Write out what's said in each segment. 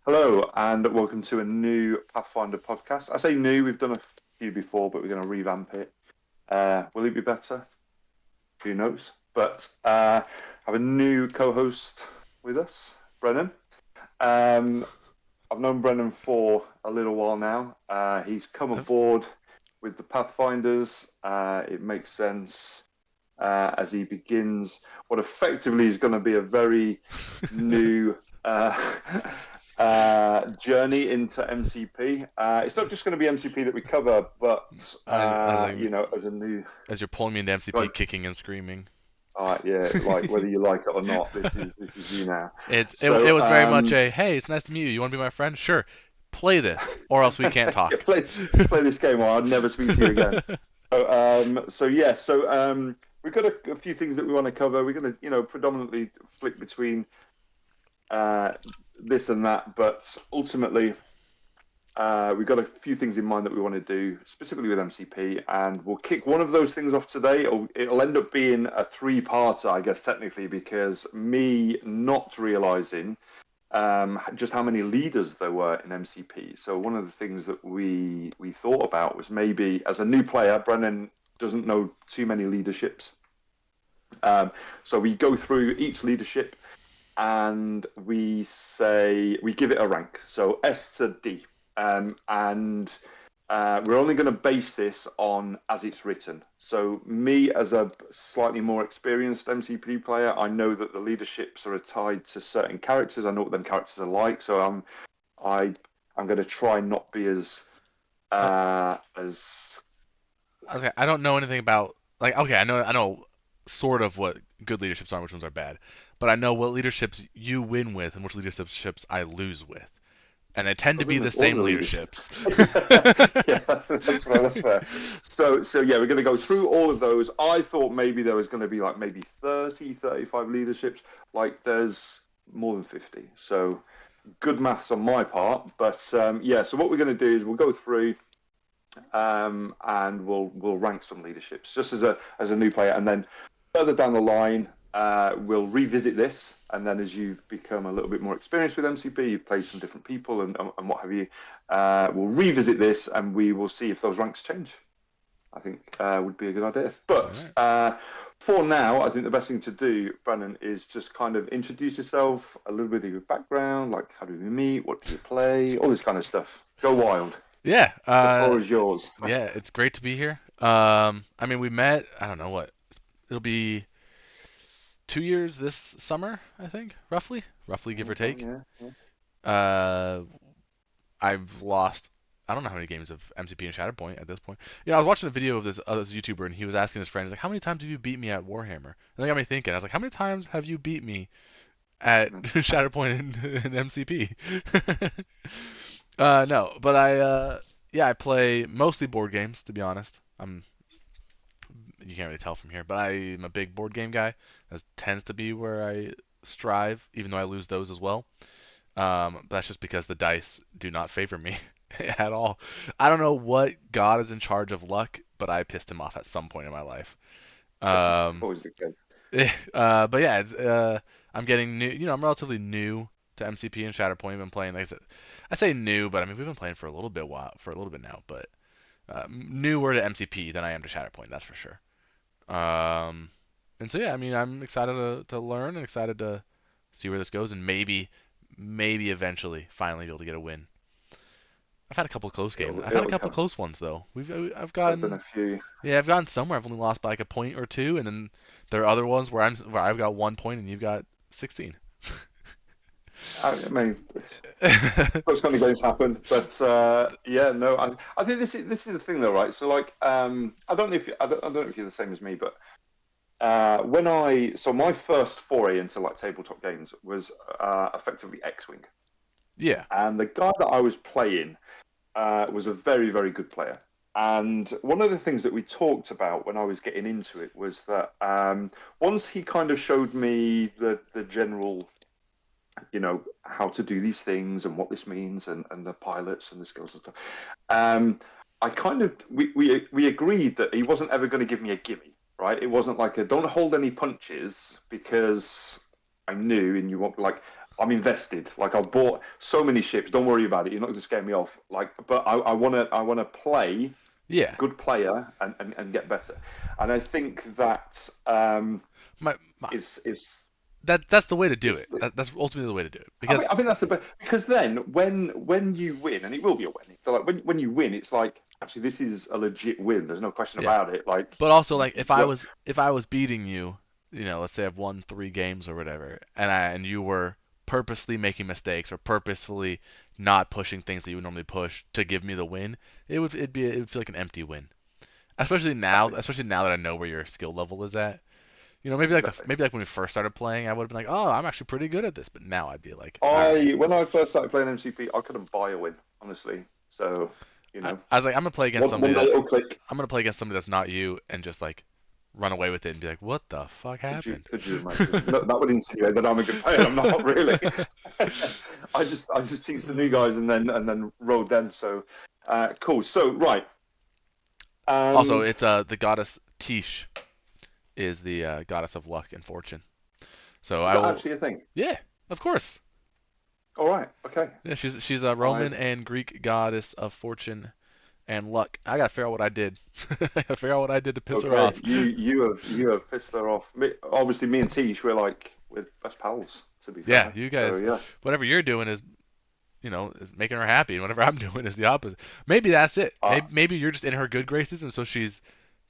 Hello, and welcome to a new Pathfinder podcast. I say new, we've done a few before, but we're going to revamp it. Will it be better? Who knows? But I have a new co-host with us, Brennan. Um, I've known Brennan for a little while now. He's come aboard with the Pathfinders. It makes sense as he begins what effectively is going to be a very new journey into MCP. It's not just going to be MCP that we cover, but as a new, as you're pulling me into MCP, like, kicking and screaming. yeah, like whether you like it or not, this is you now. It So, was very much a hey, it's nice to meet you. You want to be my friend? Sure, play this, or else we can't yeah, talk. play this game, or I'll never speak to you again. We've got a few things that we want to cover. We're going to, predominantly flick between uh, this and that, but ultimately, we've got a few things in mind that we want to do specifically with MCP, and we'll kick one of those things off today. It'll end up being a three-parter, I guess, technically, because me not realizing just how many leaders there were in MCP. So one of the things that we thought about was maybe as a new player, Brennan doesn't know too many leaderships. So we go through each leadership and we give it a rank. So S to D. And we're only going to base this on as it's written. So me, as a slightly more experienced MCP player, I know that the leaderships are tied to certain characters. I know what them characters are like. So I'm going to try not be Uh, as okay, I don't know anything about okay, I know sort of what good leaderships are, and which ones are bad, but I know what leaderships you win with and which leaderships I lose with, and they tend to be win the with all same the leaderships. leaderships. Yeah, that's fair. That's fair. So yeah, we're going to go through all of those. I thought maybe there was going to be like maybe 30, 35 leaderships. Like there's more than 50. So good maths on my part. But yeah, so what we're going to do is we'll go through and we'll rank some leaderships just as a new player, and then further down the line we'll revisit this, and then as you've become a little bit more experienced with MCP, you've played some different people and what have you, we'll revisit this and we will see if those ranks change. I think would be a good idea. All But right. for now, I think the best thing to do, Brandon, is just kind of introduce yourself, a little bit of your background, like how do we meet, what do you play, all this kind of stuff. Go wild. Yeah. The floor is yours. Yeah, it's great to be here. I mean, we met. I don't know what. It'll be 2 years this summer, I think, roughly give or take. Yeah, yeah. Uh, I've lost. I don't know how many games of MCP and Shatterpoint at this point. I was watching a video of this YouTuber, and he was asking his friends like, "How many times have you beat me at Warhammer?" And that got me thinking. I was like, "How many times have you beat me at Shatterpoint and MCP?" No, but yeah, I play mostly board games, to be honest. You can't really tell from here, but I'm a big board game guy. That tends to be where I strive, even though I lose those as well. But that's just because the dice do not favor me at all. I don't know what God is in charge of luck, but I pissed him off at some point in my life. It's Um, always the case. but yeah, I'm getting new. I'm relatively new to MCP and Shatterpoint. I've been playing, like I say new, but I mean we've been playing for a little bit now. But newer to MCP than I am to Shatterpoint, that's for sure. Um, and so yeah, I mean I'm excited to learn and excited to see where this goes, and maybe eventually finally be able to get a win. I've had a couple of close games. I've had a It'll couple of come. close ones though. I've There've been gotten a few. yeah, I've gotten somewhere. I've only lost by like a point or two, and then there are other ones where I've got 1 point and you've got 16. I mean, those kind of games happen, but yeah, no. I think this is the thing though, right? So like, I don't know if you're the same as me, but my first foray into like tabletop games was effectively X-Wing, Yeah, and the guy that I was playing was a very, very good player. And one of the things that we talked about when I was getting into it was that once he kind of showed me the general, how to do these things and what this means and the pilots and the skills and stuff, I kind of we agreed that he wasn't ever going to give me a gimme, right? It wasn't like a don't hold any punches because I'm new and you want like I'm invested. Like I've bought so many ships. Don't worry about it. You're not going to scare me off. Like, but I want to play Yeah. good player and get better. And I think that My, my is that's the way to do it's it. That's ultimately the way to do it I because think that's the best because then when you win and it will be a win. So like when you win, it's like actually this is a legit win. There's no question yeah. about it. Like But also like what if I was beating you, let's say I've won 3 games or whatever, and you were purposely making mistakes or purposefully not pushing things that you would normally push to give me the win, it would feel like an empty win. exactly Especially now that I know where your skill level is at. exactly. Maybe like when we first started playing, I would have been like, oh, I'm actually pretty good at this. But now I'd be like, all right. I when I first started playing MCP, I couldn't buy a win honestly. So I was like, one little click. I'm gonna play against somebody that's not you, and just like run away with it and be like, what the fuck happened? Could you imagine? No, that would insinuate that I'm a good player. I'm not really. I just teased the new guys and then rolled them. So cool. So right. Also, Um, it's the goddess Tish is the goddess of luck and fortune. So is I that will, actually a thing? yeah, of course. All right. Okay. Yeah, she's a I Roman and Greek goddess of fortune and luck. I gotta figure out what I did. I gotta figure out what I did to piss her okay. off. You have pissed her off. Obviously, me and Tish we're best pals. To be Yeah, fair. you So guys, yeah. whatever you're doing is making her happy, and whatever I'm doing is the opposite. Maybe that's it. Uh, Maybe you're just in her good graces, and so she's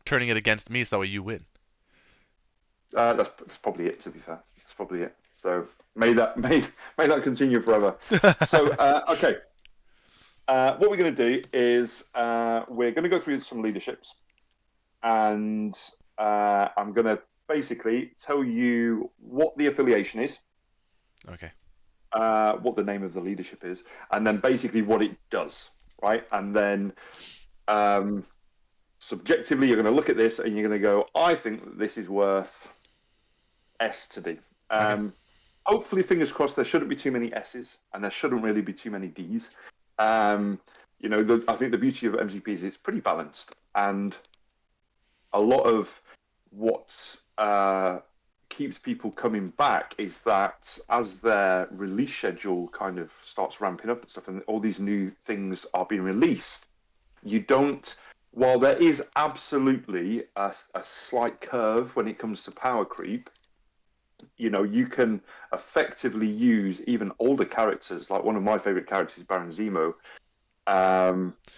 turning it against me, so that way you win. that's probably it. To be fair, that's probably it. So may that continue forever. So okay. What we're going to do is we're going to go through some leaderships, and I'm going to basically tell you what the affiliation is, Okay. what the name of the leadership is, and then basically what it does, right? And then um, subjectively, you're going to look at this and you're going to go, I think that this is worth S to D. Okay. Hopefully, fingers crossed, there shouldn't be too many S's and there shouldn't really be too many D's. Um, I think the beauty of MGP is it's pretty balanced, and a lot of what keeps people coming back is that as their release schedule kind of starts ramping up and stuff, and all these new things are being released, you don't. While there is absolutely a slight curve when it comes to power creep, you can effectively use even older characters. Like one of my favorite characters, Baron Zemo.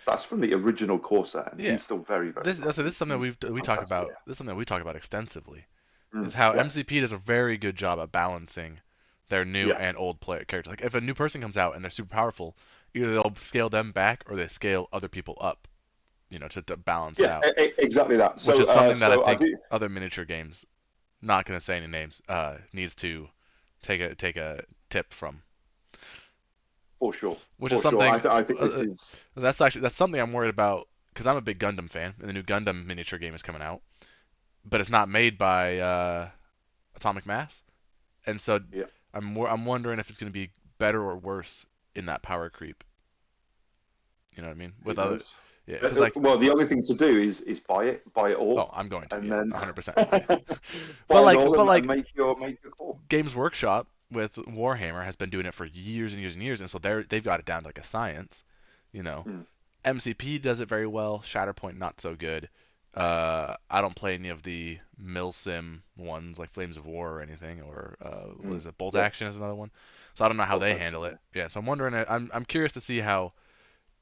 That's from the original core set, and Yeah. he's still very, very This powerful. is something He's we talk fantastic. about. This is something we talk about extensively. Yeah. Is how Yeah. MCP does a very good job at balancing their new Yeah. and old player characters. Like if a new person comes out and they're super powerful, either they'll scale them back or they scale other people up, to balance it Yeah. out. Exactly that. Which So, is something that I I think do other miniature games, not gonna say any names, needs to take a tip from. for sure. Which is For sure. something I think this uh, is. that's something I'm worried about because I'm a big Gundam fan and the new Gundam miniature game is coming out, but it's not made by Atomic Mass, and so Yeah. I'm wondering if it's going to be better or worse in that power creep. You know what I mean? Who With other, knows? yeah, because like, Well, the only thing to do is buy it oh, all, I'm going to, and yeah, then 100%. Yeah. But buy it like, all but and like, make your call. Games Workshop with Warhammer has been doing it for years and years and years, and so they've got it down to like a science. You know, Mm. MCP does it very well. Shatterpoint not so good. I don't play any of the Milsim ones like Flames of War or anything, or what Mm. is it? Bolt Yeah. Action is another one. So I don't know how Bolt they action. handle it. Yeah. Yeah, so I'm wondering. I'm curious to see how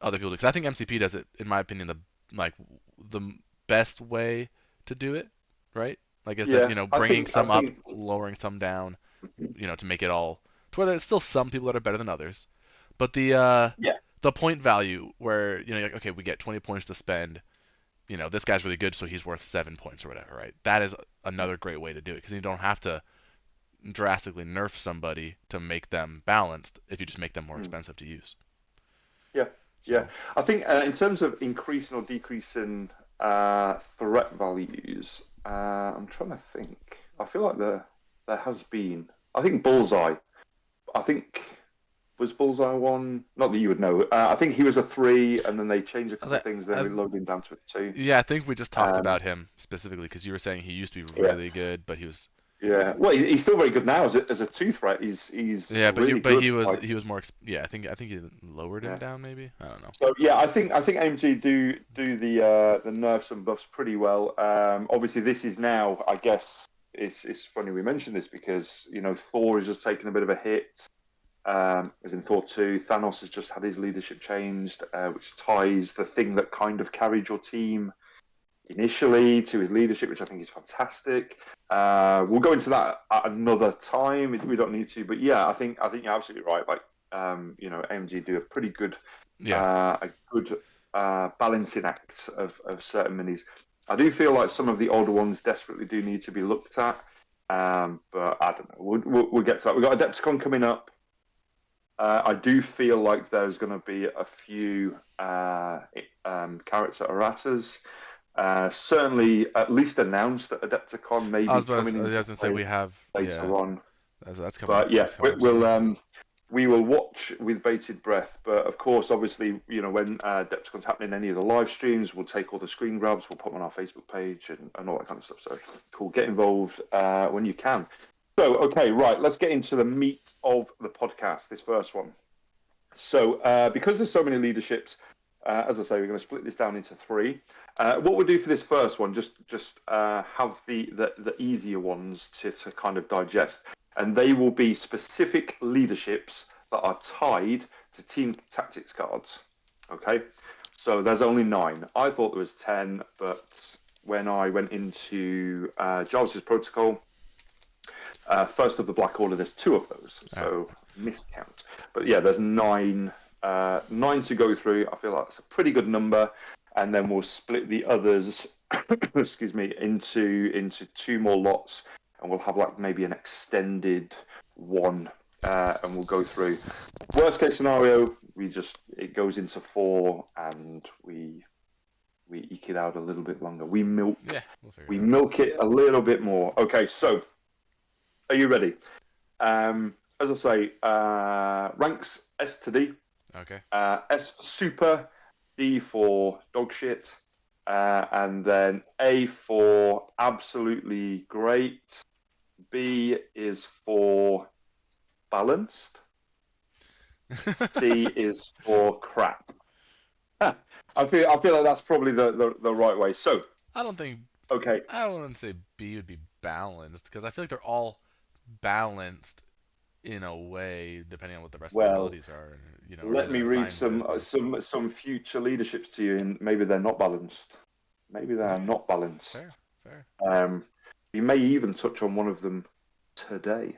other people do because I think MCP does it, in my opinion, like the best way to do it. Right? Like I said, Yeah. bringing I some up, think. lowering some down. To make it all to where there's still some people that are better than others, but Yeah. the point value where you're like, okay, we get 20 points to spend. This guy's really good, so he's worth 7 points or whatever, right? That is another great way to do it because you don't have to drastically nerf somebody to make them balanced if you just make them more Mm. expensive to use. Yeah, yeah. So I think in terms of increasing or decreasing threat values, I'm trying to think. I feel like there has been. I think Bullseye. I think was Bullseye one. Not that you would know. I think he was a 3, and then they changed a I was couple of like, things. Then we lowered him down to a 2. yeah, I think we just talked Um, about him specifically because you were saying he used to be yeah, really good, but he was Yeah. Well, he's still very good now as a two threat. He's Yeah, really but good. he was Like, he was more yeah. I think he lowered him yeah. down maybe. I don't know. So yeah, I think AMG do the nerfs and buffs pretty well. Obviously, this is now, I guess, it's funny we mentioned this because Thor has just taken a bit of a hit. As in Thor 2, Thanos has just had his leadership changed, which ties the thing that kind of carried your team initially to his leadership, which I think is fantastic. We'll go into that at another time if we don't need to, but yeah, I think you're absolutely right. Like, AMG do a pretty good, Yeah. a good balancing act of certain minis. I do feel like some of the older ones desperately do need to be looked at, but I don't know. We'll get to that. We've got Adepticon coming up. I do feel like there's going to be a few character erratas. Certainly, at least announced that Adepticon may be coming I into was gonna say play we have yeah. later on. That's coming up. But yeah, That's coming up we'll soon. we will watch with bated breath. But of course, obviously, when Adepticon's happening, any of the live streams, we'll take all the screen grabs, we'll put them on our Facebook page and all that kind of stuff. So cool, get involved when you can. So okay, right, let's get into the meat of the podcast. This first one. So, because there's so many leaderships, as I say, we're going to split this down into three. What we'll do for this first one, just have the easier ones to kind of digest, and they will be specific leaderships that are tied to team tactics cards. Okay, so there's only 9. I thought there was 10, but when I went into Jarvis's protocol, first of the Black Order, there's 2 of those, All right. so miscount. But yeah, there's 9, 9 to go through. I feel like that's a pretty good number, and then we'll split the others, excuse me, into 2 more lots, and we'll have like maybe an extended one, and we'll go through. Worst case scenario, it goes into 4, and we eke it out a little bit longer. Yeah, we'll figure We it out. milk it a little bit more. Okay, so are you ready? As I say, ranks S to D. Okay. S for super, D for dog shit, and then A for absolutely great. B is for balanced. C is for crap. I feel like that's probably the right way. So, I don't think okay, I don't want to say B would be balanced because I feel like they're all balanced in a way, depending on what the rest of the well, abilities are, or let they're me read assigned some with. And some future leaderships to you, and maybe they're not balanced. Maybe they are okay, not balanced. fair, fair. We may even touch on one of them today.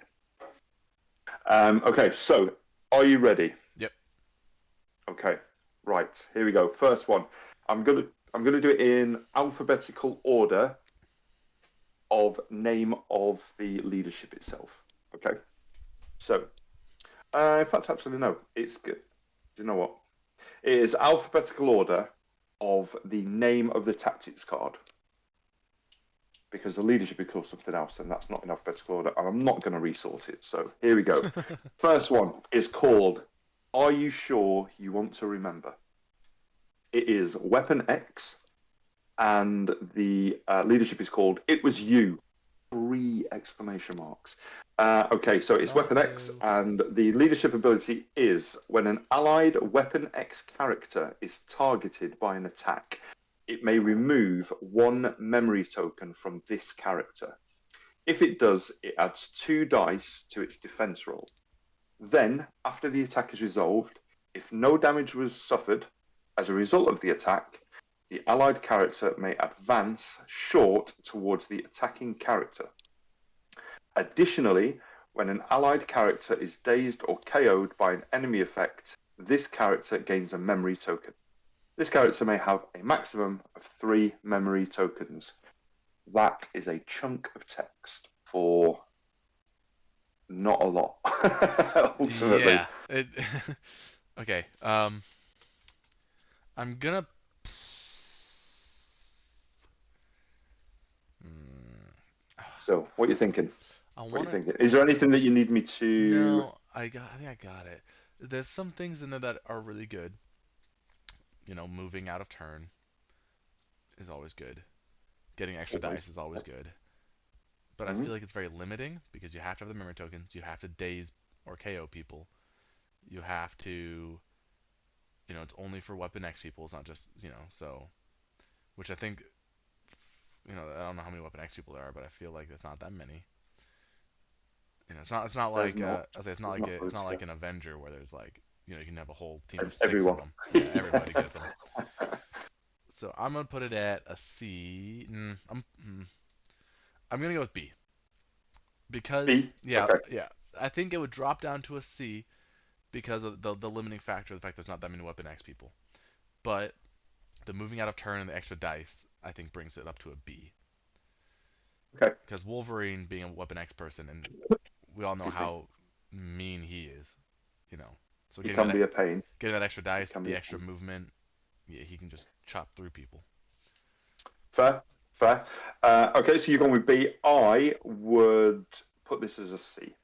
Okay, so are you ready? Yep. Okay, right. Here we go. First one. I'm gonna do it in alphabetical order of name of the leadership itself. Okay. So, in fact, actually, no. It's good. Do you know what? It is alphabetical order of the name of the tactics card, because the leadership is called something else, and that's not in alphabetical order, and I'm not going to resort it. So here we go. First one is called Are You Sure You Want to Remember? It is Weapon X, and the leadership is called It Was You! 3 exclamation marks. Okay, so it's Weapon X, Uh-oh. and the leadership ability is when an allied Weapon X character is targeted by an attack, it may remove 1 memory token from this character. If it does, it adds 2 dice to its defense roll. Then, after the attack is resolved, if no damage was suffered as a result of the attack, the allied character may advance short towards the attacking character. Additionally, when an allied character is dazed or KO'd by an enemy effect, this character gains a memory token. This character may have a maximum of 3 memory tokens. That is a chunk of text for not a lot, ultimately. Yeah. Okay. I'm gonna. Mm, So, what are you thinking? I What are you wanna. thinking? Is there anything that you need me to? No, I think I got it. There's some things in there that are really good. Moving out of turn is always good. Getting extra Always. dice is always good. but I Hmm. feel like it's very limiting because you have to have the memory tokens, you have to daze or KO people, you have to, it's only for Weapon X people. It's not just, so which I think, I don't know how many Weapon X people there are, but I feel like there's not that many. It's not There's like not. I say There's not it's loads. not Yeah. like an Avenger where there's like, you can have a whole team of 6 of Everyone. them. Yeah, everybody gets them. So I'm gonna put it at a C. I'm gonna go with B because B. yeah, Okay. yeah. I think it would drop down to a C because of the limiting factor, the fact there's not that many Weapon X people. But the moving out of turn and the extra dice, I think, brings it up to a B. Okay. Because Wolverine being a Weapon X person, and we all know Excuse me. how mean he is, you know. So He can be a pain. getting that extra He dice, can be the a extra pain. movement, yeah, he can just chop through people. Fair. Fair. Okay. So you're going with B. I would put this as a C.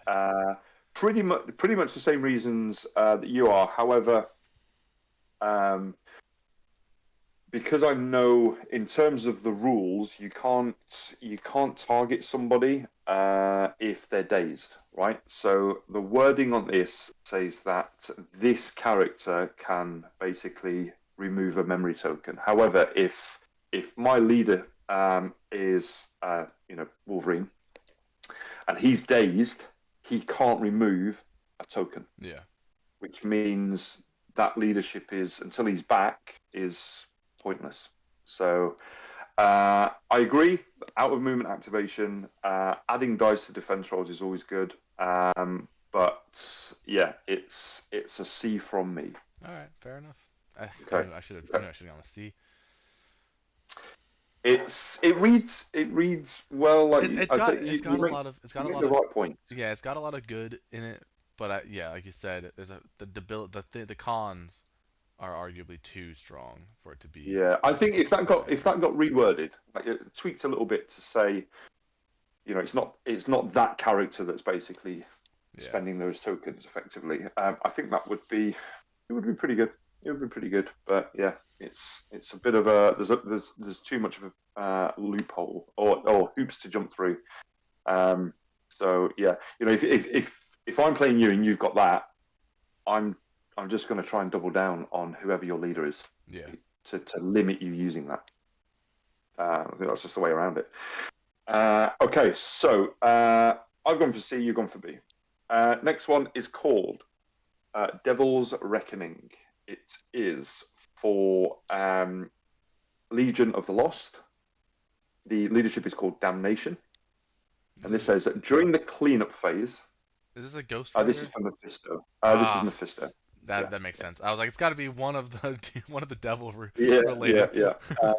Uh, pretty much the same reasons that you are. However, um, because I know in terms of the rules, you can't target somebody if they're dazed, right? So the wording on this says that this character can basically remove a memory token. However, if my leader is Wolverine and he's dazed, he can't remove a token, Yeah. which means that leadership is until he's back is pointless. So I agree. Out of movement activation, adding dice to defense rolls is always good. But yeah, it's a C from me. All right, fair enough. I Okay. knew I should have. I Okay. knew I should have gone with C. It reads well. Like I think It's you got a make lot of you make the right points. yeah, it's got a lot of good in it, but yeah, like you said, there's the cons are arguably too strong for it to be Yeah, I think if that that got high if there. that got reworded, like it tweaked a little bit to say, it's not that character that's basically Yeah. spending those tokens effectively. I think it would be pretty good. It would be pretty good, but yeah, it's a bit of there's too much of a loophole or hoops to jump through. Um, so yeah, if I'm playing you and you've got that, I'm I'm just going to try and double down on whoever your leader is Yeah. to limit you using that. I think that's just the way around it. Okay, so I've gone for C, you've gone for B. Next one is called Devil's Reckoning. It is for Legion of the Lost. The leadership is called Damnation. Is And this this says that during the cleanup phase, is this a Ghost this is Rider? from Mephisto. This is Ah, Mephisto. that Yeah, that makes yeah, sense. I was like, it's got to be one of the one of the devil yeah, yeah, related. yeah.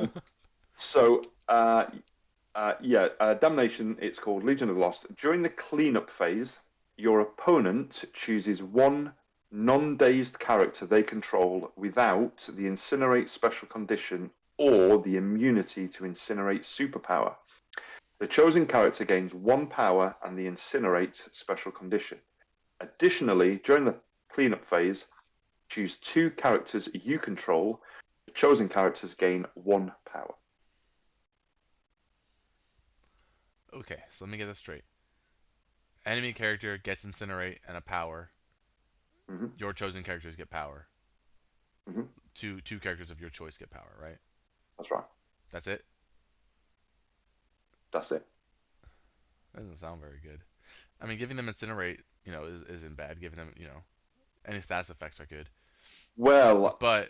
So, yeah, Damnation, it's called Legion of the Lost. During the cleanup phase, your opponent chooses one non dazed character they control without the Incinerate special condition or the immunity to Incinerate superpower. The chosen character gains one power and the Incinerate special condition. Additionally, during the cleanup phase, choose two characters you control. The chosen characters gain one power. Okay, so let me get this straight. Enemy character gets incinerate and a power. Hmm. Your chosen characters get power. Hmm. Two characters of your choice get power, right? That's right. That's it. That's it. That doesn't sound very good. I mean, giving them incinerate, isn't bad. Giving them, any status effects are good. Well, But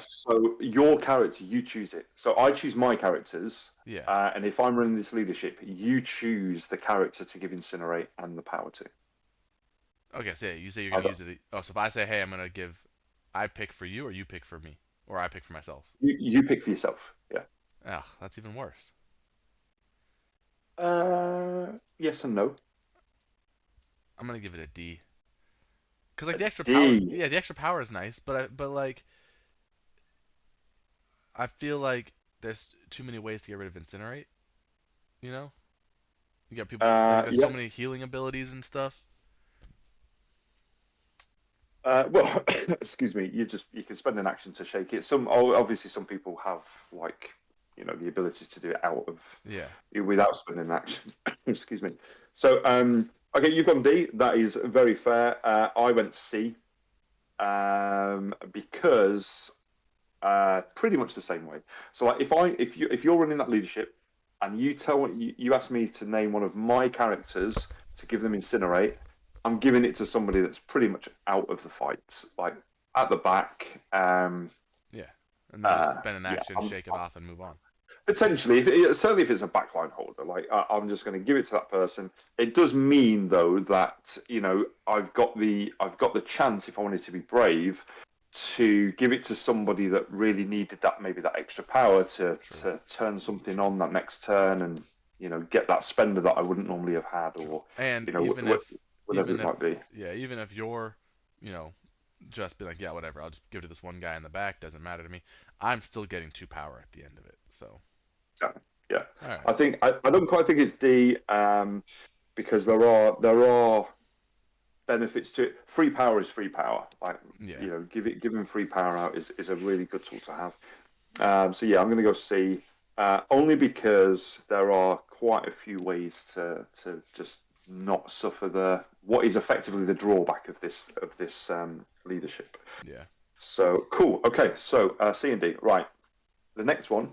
so your character, you choose it. So I choose my characters, yeah. and if I'm running this leadership, you choose the character to give Incinerate and the power to. Okay, so yeah, you say you're I gonna got, use it. Oh, so if I say, hey, I'm gonna give, I pick for you, or you pick for me, or I pick for myself. you pick for yourself. Yeah. Ah, that's even worse. Yes and no. I'm gonna give it a D. Cause like A the extra power, D. yeah, the extra power is nice, but like I feel like there's too many ways to get rid of incinerate. You know, you got people like there's so Yeah. many healing abilities and stuff. Well, excuse me. You can spend an action to shake it. Obviously some people have like the ability to do it out of Yeah. without spending action. Excuse me. So, okay, you've gone D. That is very fair. I went C, because pretty much the same way. So, like, if you're running that leadership, and you ask me to name one of my characters to give them incinerate, I'm giving it to somebody that's pretty much out of the fight, like at the back. Yeah. And then just spend an Yeah, action, shake it off, and move on. potentially, certainly if it's a backline holder, like I'm just going to give it to that person. It does mean though that I've got the chance, if I wanted to be brave, to give it to somebody that really needed that, maybe that extra power to True. to turn something on that next turn, and get that spender that I wouldn't normally have had, True. or And whatever it might be. even if you're, you know, just be like, yeah, whatever, I'll just give it to this one guy in the back, doesn't matter to me. I'm still getting 2 power at the end of it. So, Yeah, yeah. all right. I don't quite think it's D, because there are benefits to it. Free power is free power. Like, Yeah. giving free power out is a really good tool to have. So yeah, I'm going to go C, only because there are quite a few ways to just not suffer the what is effectively the drawback of this leadership. Yeah. So cool. Okay, so C and D. Right. The next one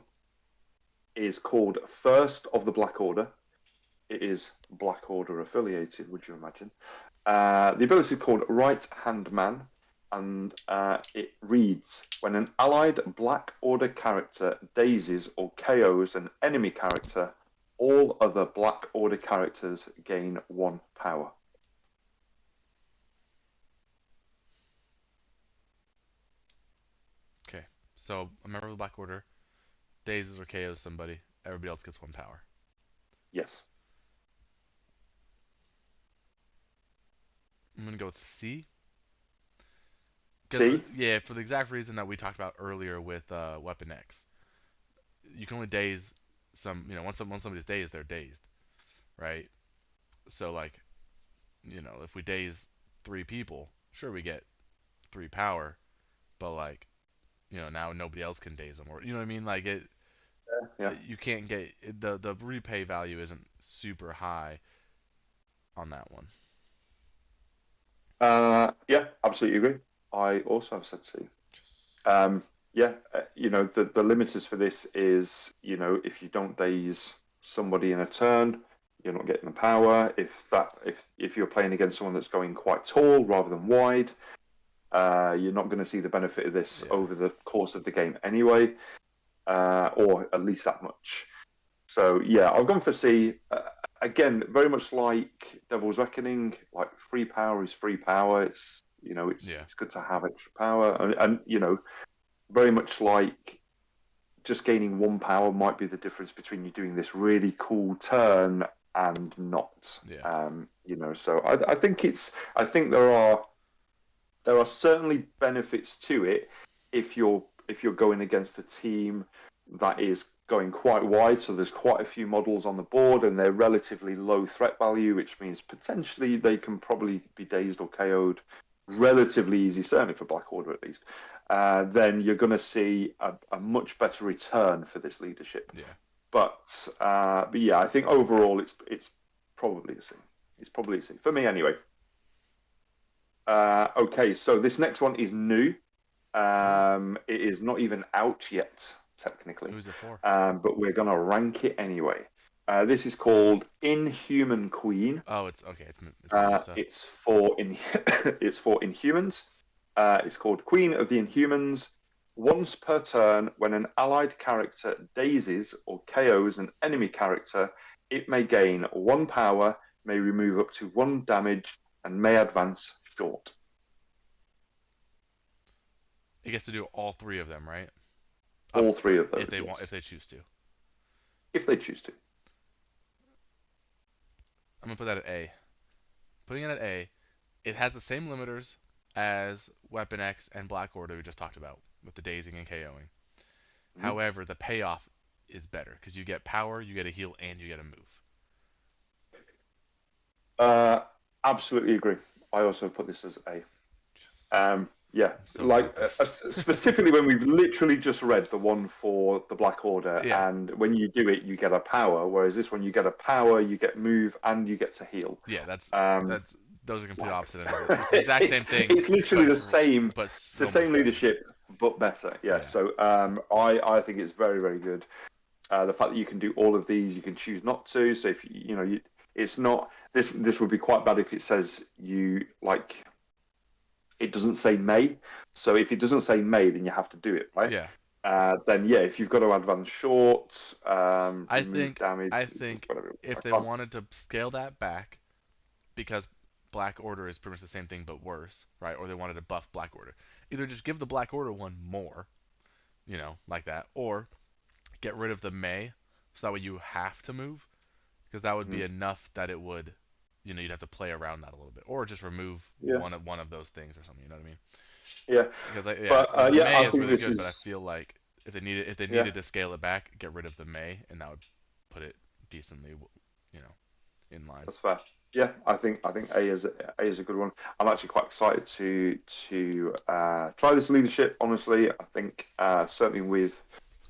is called First of the Black Order. It is Black Order affiliated, would you imagine? The ability is called Right Hand Man, and it reads: when an allied Black Order character dazes or KOs an enemy character, all other Black Order characters gain 1 power. Okay. So a member of the Black Order dazes or KOs somebody. Everybody else gets 1 power. Yes. I'm gonna go with C. Because C. yeah, for the exact reason that we talked about earlier with Weapon X, you can only daze some. Once somebody's dazed, they're dazed, right? So like, if we daze 3 people, sure we get 3 power, but like, now nobody else can daze them, or you know what I mean? Like Yeah. you can't get the repay value isn't super high on that one. Yeah. Absolutely agree. I also have said C. Um, yeah, the limiters for this is, if you don't daze somebody in a turn, you're not getting the power. If you're playing against someone that's going quite tall rather than wide, you're not going to see the benefit of this Yeah, over the course of the game anyway, or at least that much. So yeah, I've gone for C. Again, very much like Devil's Reckoning, like free power is free power. It's yeah, it's good to have extra power, and very much like just gaining 1 power might be the difference between you doing this really cool turn and not. yeah, So I think there are certainly benefits to it if you're going against a team that is going quite wide. So there's quite a few models on the board, and they're relatively low threat value, which means potentially they can probably be dazed or KO'd relatively easy, certainly for Black Order at least. Then you're going to see a much better return for this leadership. yeah. But yeah, I think overall it's probably a C. It's probably a C for me anyway. Okay, so this next one is new. Oh, It is not even out yet, technically, who's it for? but we're going to rank it anyway. This is called Inhuman Queen. Oh, it's okay. It's Melissa. It's for it's for Inhumans. It's called Queen of the Inhumans. Once per turn, when an allied character dazes or KOs an enemy character, it may gain 1 power, may remove up to 1 damage, and may advance short. It gets to do all 3 of them, right? Up All three of if those, they want, if yes, they choose to. if they choose to. I'm gonna put that at A. Putting it at A, it has the same limiters as Weapon X and Black Order we just talked about with the dazing and KOing. Mhm. However, the payoff is better because you get power, you get a heal, and you get a move. Uh, Absolutely agree. I also put this as A. Just, Yeah, so good like at this. specifically when we've literally just read the one for the Black Order, Yeah. and when you do it, you get a power. Whereas this one, you get a power, you get move, and you get to heal. Yeah, Um, those are complete like opposite ends of it. It's the exact same thing, it's literally but the same. It's the so much same better. leadership, but better. Yeah. Yeah. So I think it's very very good. The fact that you can do all of these, you can choose not to. So if it's not this. This would be quite bad if it says you like. It doesn't say may. So if it doesn't say may, then you have to do it, right? Yeah. Then yeah, if you've got to advance short, I remove think damage, I think whatever. I if they can't. wanted to scale that back, because Black Order is pretty much the same thing but worse, right? Or they wanted to buff Black Order. Either just give the Black Order one more, like that, or get rid of the May, so that way you have to move, because that would be Mm, enough that it would, you'd have to play around that a little bit, or just remove yeah, one of those things or something. You know what I mean? yeah, Because yeah, but the yeah, May I is think really this good, but I is feel like if they yeah, needed to scale it back, get rid of the May, and that would put it decently, in line. that's fair. Yeah, I think A is a good one. I'm actually quite excited to try this leadership. Honestly, I think certainly with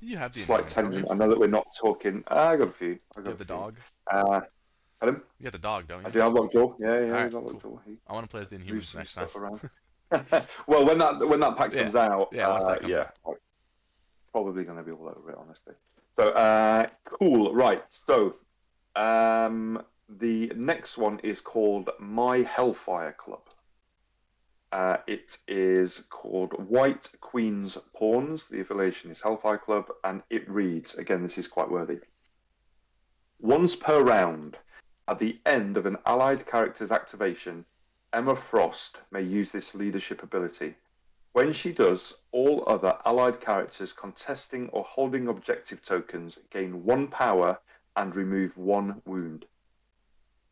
You have the slight endurance, don't you? tangent. I know that we're not talking. I got a few. I You got have a the few. dog. Uh, Adam, You got the dog, don't I you? do have Lockjaw. Yeah, All yeah, right, he's got cool. Lockjaw. He I want to play as the moves Inhumans some next time. stuff around. Well, when that pack Yeah, comes out, yeah. Once that comes yeah, out. I'm probably going to be all over it, honestly. So, cool. Right. So, the next one is called My Hellfire Club. It is called White Queen's Pawns. The affiliation is Hellfire Club, and it reads again. This is quite worthy. Once per round, at the end of an allied character's activation, Emma Frost may use this leadership ability. When she does, all other allied characters contesting or holding objective tokens gain 1 power and remove 1 wound.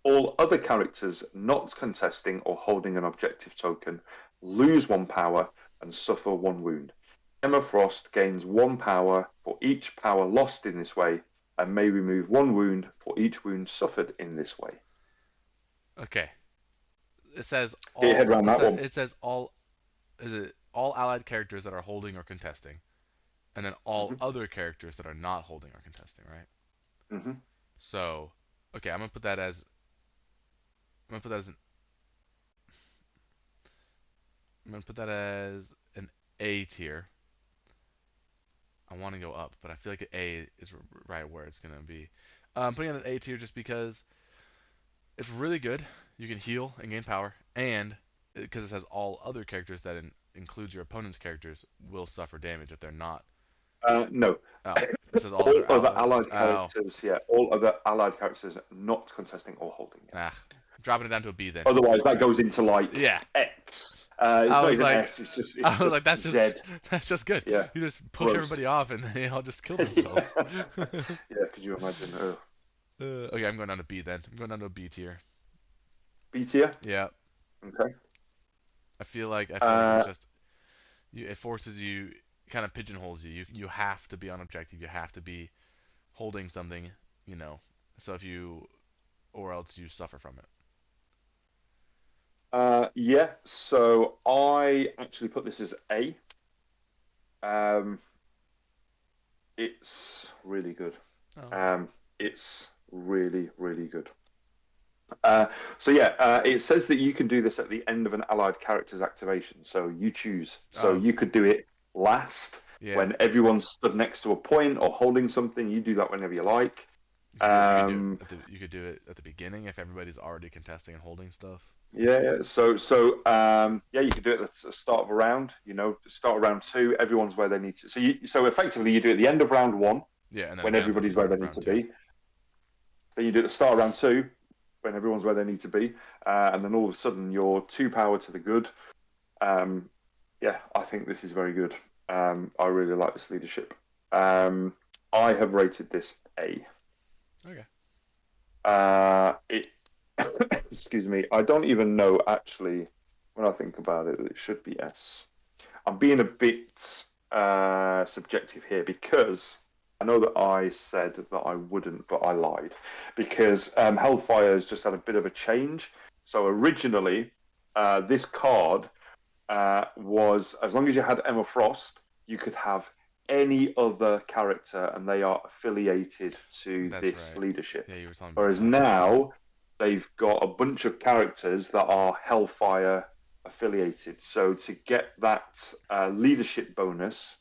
All other characters not contesting or holding an objective token lose 1 power and suffer 1 wound. Emma Frost gains 1 power for each power lost in this way and may remove 1 wound for each wound suffered in this way. Okay. It says Get your head all. around that one. It says all. Is it all allied characters that are holding or contesting, and then all Mm-hmm. other characters that are not holding or contesting, right? Mm-hmm. So, okay, I'm gonna put that as. I'm gonna put that as an. I'm gonna put that as an A tier. I want to go up, but I feel like an A is right where it's gonna be. I'm putting it an A tier just because it's really good. You can heal and gain power, and because it says all other characters that includes your opponent's characters will suffer damage if they're not. No. Oh, it says all All other other allied. allied Oh, characters, yeah, all other allied characters not contesting or holding it. ah, dropping it down to a B then. Otherwise, that goes into like Yeah, X. It's I not was even like, S. It's just Z. that's just good. Yeah, You just push gross. everybody off and they all just kill Yeah, themselves. yeah. Could you imagine? Okay, I'm going down to B then. I'm going down to a B tier. B tier. Yeah, Okay. I feel like it's Uh, just it forces you, kind of pigeonholes you. You have to be on objective. You have to be holding something, you know. So if you, or else you suffer from it. yeah. So I actually put this as A. Um, it's really good. Oh, It's really, really good. So yeah, it says that you can do this at the end of an allied character's activation. So you choose. So oh, you could do it last yeah. when everyone's stood next to a point or holding something. You do that whenever you like. Um, You could do it at the beginning if everybody's already contesting and holding stuff. yeah. Yeah, you could do it at the start of a round. Start of round two. Everyone's where they need to. So effectively, you do it at the end of round one Yeah, and then when again at the everybody's where start they of need round to two. be. Then you do it at the start of round two when everyone's where they need to be, and then all of a sudden you're 2 power to the good. Yeah, I think this is very good. I really like this leadership. I have rated this A. Okay. It excuse me. I don't even know actually when I think about it that it should be S. I'm being a bit subjective here because I know that I said that I wouldn't, but I lied because Hellfire has just had a bit of a change. So originally, this card was as long as you had Emma Frost, you could have any other character, and they are affiliated to That's this right. leadership. Yeah, you were telling me about Whereas that. now they've got a bunch of characters that are Hellfire affiliated. So to get that leadership bonus,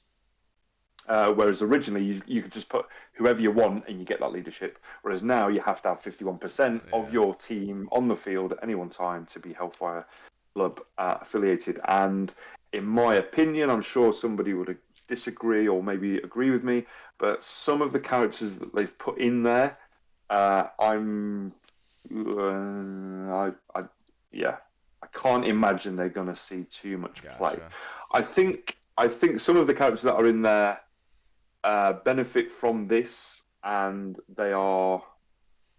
whereas originally you could just put whoever you want and you get that leadership. Whereas now you have to have 51% of Yeah. your team on the field at any one time to be Hellfire Club affiliated. And in my opinion, I'm sure somebody would disagree or maybe agree with me, but some of the characters that they've put in there, I'm, I, yeah, I can't imagine they're going to see too much play. Gotcha. I think some of the characters that are in there benefit from this, and they are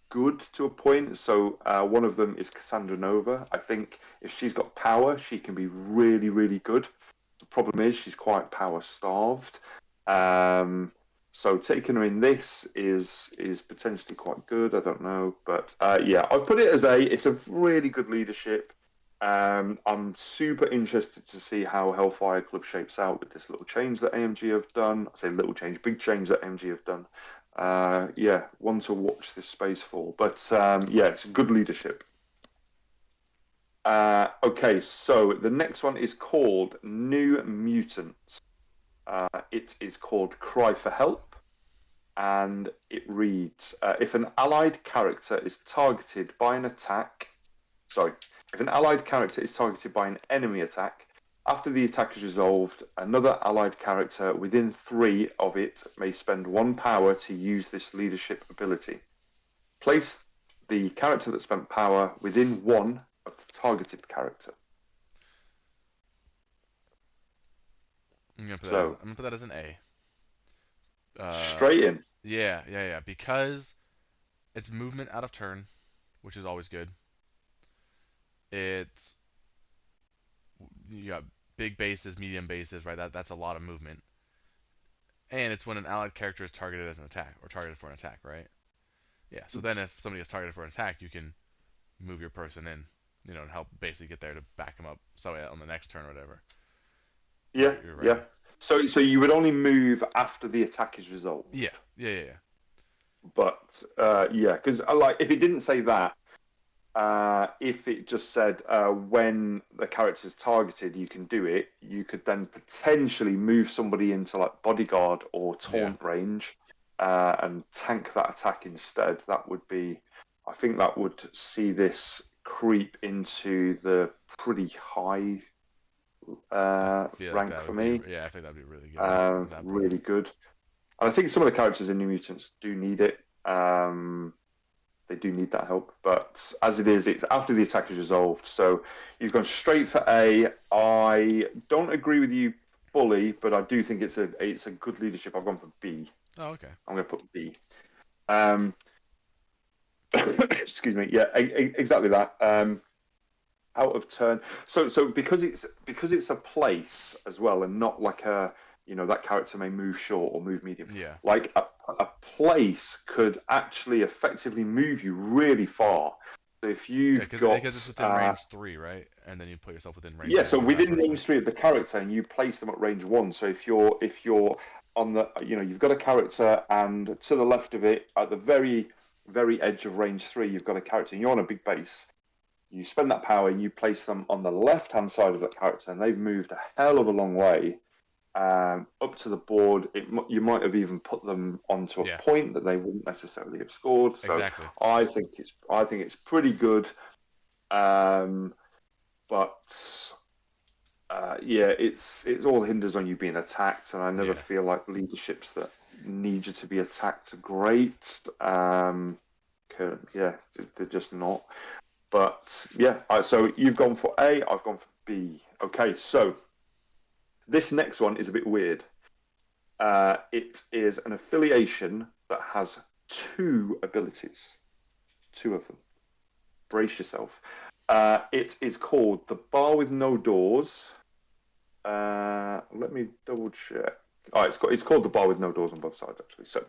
good to a point. So one of them is Cassandra Nova. I think if she's got power, she can be really, really good. The problem is she's quite power starved. Um, so taking her in this is potentially quite good. I don't know, but yeah, I've put it as a. It's a really good leadership. I'm super interested to see how Hellfire Club shapes out with this little change that AMG have done. I say little change, big change that AMG have done. Yeah, one to watch this space for. But yeah, it's good leadership. Okay, so the next one is called New Mutants. It is called Cry for Help, and it reads if an allied character is targeted by an attack, sorry, if an allied character is targeted by an enemy attack, after the attack is resolved, another allied character within 3 of it may spend 1 power to use this leadership ability. Place the character that spent power within 1 of the targeted character. So, I'm gonna put that as an A. straight in. Yeah. Because it's movement out of turn, which is always good. It's you got big bases, medium bases, right? That's a lot of movement. And it's when an allied character is targeted as an attack or targeted for an attack, right? Yeah. So then if somebody is targeted for an attack, you can move your person in, and help basically get there to back them up. So on the next turn or whatever. Yeah, You're right. yeah. So you would only move after the attack is Yeah. resolved. Yeah. But yeah, because like if it didn't say that, if it just said when the character is targeted, you can do it. You could then potentially move somebody into like bodyguard or Yeah. taunt range and tank that attack instead. That would be, I think, that would see this creep into the pretty high I feel like rank that for would be. me. Yeah, I think that'd be really good at that point. Really good. And I think some of the characters in New Mutants do need it. They do need that help. But as it is, it's after the attack is resolved. So you've gone straight for A. I don't agree with you fully, but I do think it's a good leadership. I've gone for B. Oh, okay. I'm going to put B. Um, excuse me. Yeah, exactly that. Out of turn. So because it's a place as well, and not like that character may move short or move medium. Yeah. Like a place could actually effectively move you really far. So if Yeah, you've because it's got within range 3, right? And then you put yourself within range yeah, so 1 of that within person. range 3 of the character, and you place them at range 1. So if you're on the you've got a character, and to the left of it, at the very very edge of range 3, you've got a character, and you're on a big base. You spend that power and you place them on the left-hand side of that character, and they've moved a hell of a long way up to the board. You might have even put them onto a Yeah. point that they wouldn't necessarily have scored. So Exactly. I think it's pretty good, but yeah, it all hinders on you being attacked, and I never Yeah. feel like leaderships that need you to be attacked are great. Yeah, they're just not. But yeah, so you've gone for A, I've gone for B. Okay, so this next one is a bit weird. It is an affiliation that has 2 abilities, 2 of them. Brace yourself. It is called the Bar with No Doors. Let me double check. Oh, it's called the Bar with No Doors on both sides, actually. So,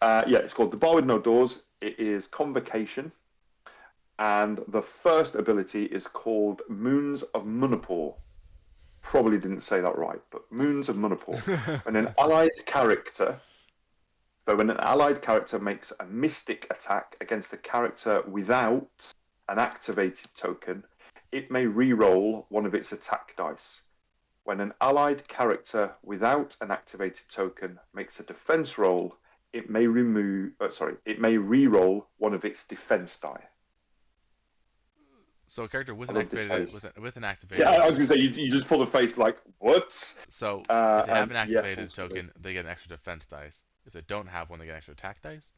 yeah, it's called the Bar with No Doors. It is Convocation. And the first ability is called Moons of Munapor. probably didn't say that right, but Moons of Munapor. When an allied character, when an allied character makes a mystic attack against a character without an activated token, it may re-roll one of its attack dice. When an allied character without an activated token makes a defense roll, it may it may re-roll one of its defense die. So a character with I an love this activated face. with an Yeah, I activated. was gonna say you just pull the face like what? So if they have an Yes, activated ultimately. token, they get an extra defense dice. If they don't have one, they get extra attack dice.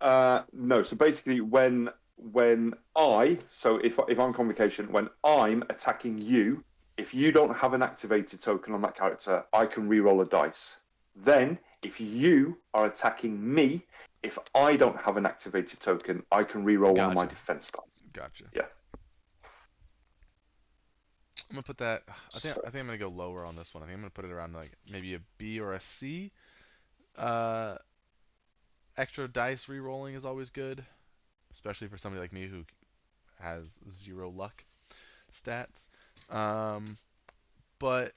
No, so basically when if I'm convocation, when I'm attacking you, if you don't have an activated token on that character, I can re-roll a dice. Then if you are attacking me, if I don't have an activated token, I can re-roll one of my Gotcha. defense dice. Gotcha. Yeah. I'm gonna put that. So, I think I'm gonna go lower on this one. I think I'm gonna put it around like maybe a B or a C. Uh, Extra dice re-rolling is always good, especially for somebody like me who has zero luck stats. Um, but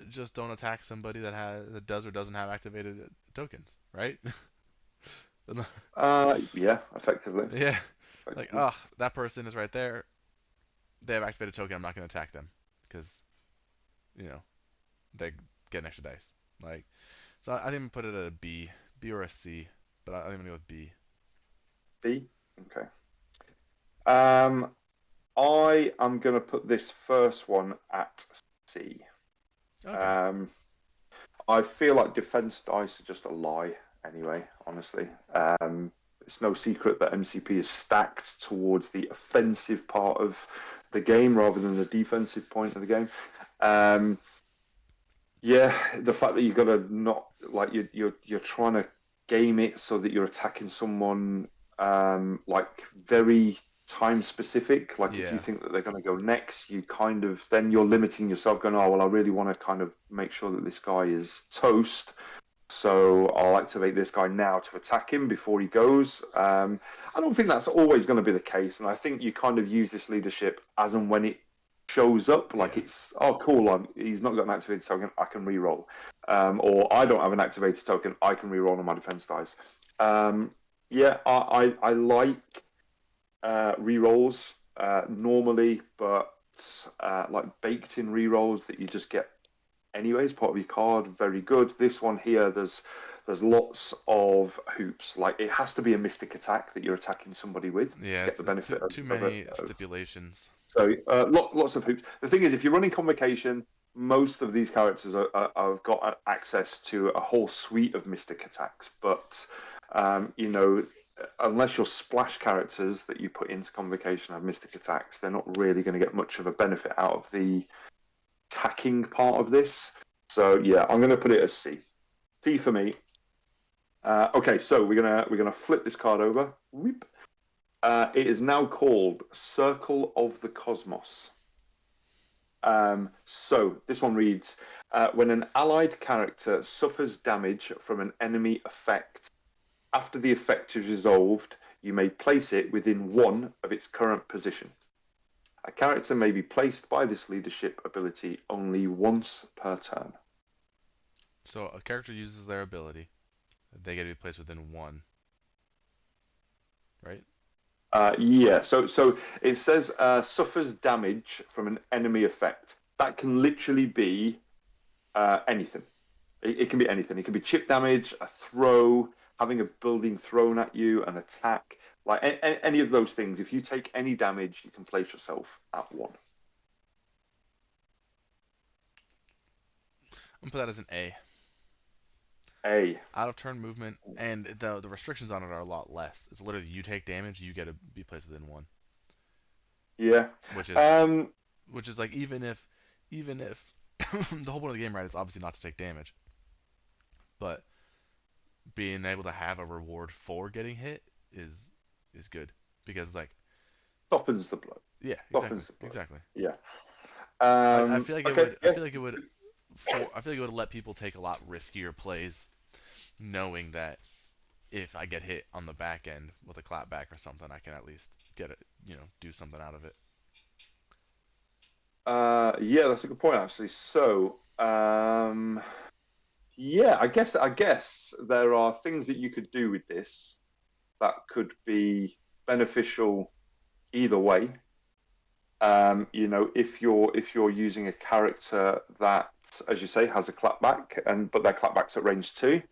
just don't attack somebody that does or doesn't have activated tokens, right? yeah, effectively. Yeah, like Effectively. that person is right there. They have activated token. I'm not gonna attack them because you know they get an extra dice. Like so, I think I'm gonna put it at a B, B or a C, but I think I'm gonna go with B. B. Okay. Um, I am going to put this first one at C. Okay. Um, I feel like defense dice are just a lie anyway, honestly. It's no secret that MCP is stacked towards the offensive part of the game rather than the defensive point of the game. Um, yeah, the fact that you've got to not like you're trying to game it so that you're attacking someone like very time specific. Like if you Yeah. think that they're going to go next, you kind of then you're limiting yourself. Going, oh well, I really want to kind of make sure that this guy is toast. So I'll activate this guy now to attack him before he goes. I don't think that's always going to be the case, and I think you kind of use this leadership as and when it shows up. Like Yeah. it's oh cool, he's not got an activated token, I can re-roll, or I don't have an activated token, I can re-roll on my defense dice. Yeah, I like re-rolls normally, but like baked in re-rolls that you just get anyways, part of your card. Very good. This one here, there's lots of hoops. Like it has to be a mystic attack that you're attacking somebody with to Yeah. get It's the benefit too of it. many stipulations. So lots of hoops. The thing is, if you're running convocation, most of these characters have got access to a whole suite of mystic attacks. But you know, unless your splash characters that you put into convocation have mystic attacks, they're not really going to get much of a benefit out of the attacking part of this. So yeah, I'm going to put it as C. C for me. Okay, so we're gonna flip this card over. Whoop. It is now called Circle of the Cosmos. So this one reads: when an allied character suffers damage from an enemy effect, after the effect is resolved, you may place it within one of its current position. A character may be placed by this leadership ability only once per turn. So a character uses their ability. They get to be placed within one, right? Yeah, so it says suffers damage from an enemy effect. That can literally be anything. It can be anything. It can be chip damage, a throw, having a building thrown at you, an attack, like any of those things. If you take any damage, you can place yourself at one. I'm gonna put that as an A. A. Out of turn movement, and the restrictions on it are a lot less. It's literally you take damage, you get to be placed within one, Yeah. which is Um, like even if the whole point of the game, right, is obviously not to take damage, but being able to have a reward for getting hit is good because like softens the blow. yeah, exactly, Softens the blow. exactly. Yeah. I feel like it Okay. would Yeah. I feel like it would let people take a lot riskier plays knowing that if I get hit on the back end with a clap back or something, I can at least get it, do something out of it. Yeah, that's a good point actually. So, yeah, I guess there are things that you could do with this that could be beneficial either way. If you're using a character that, as you say, has a clapback, but their clapback's at range 2,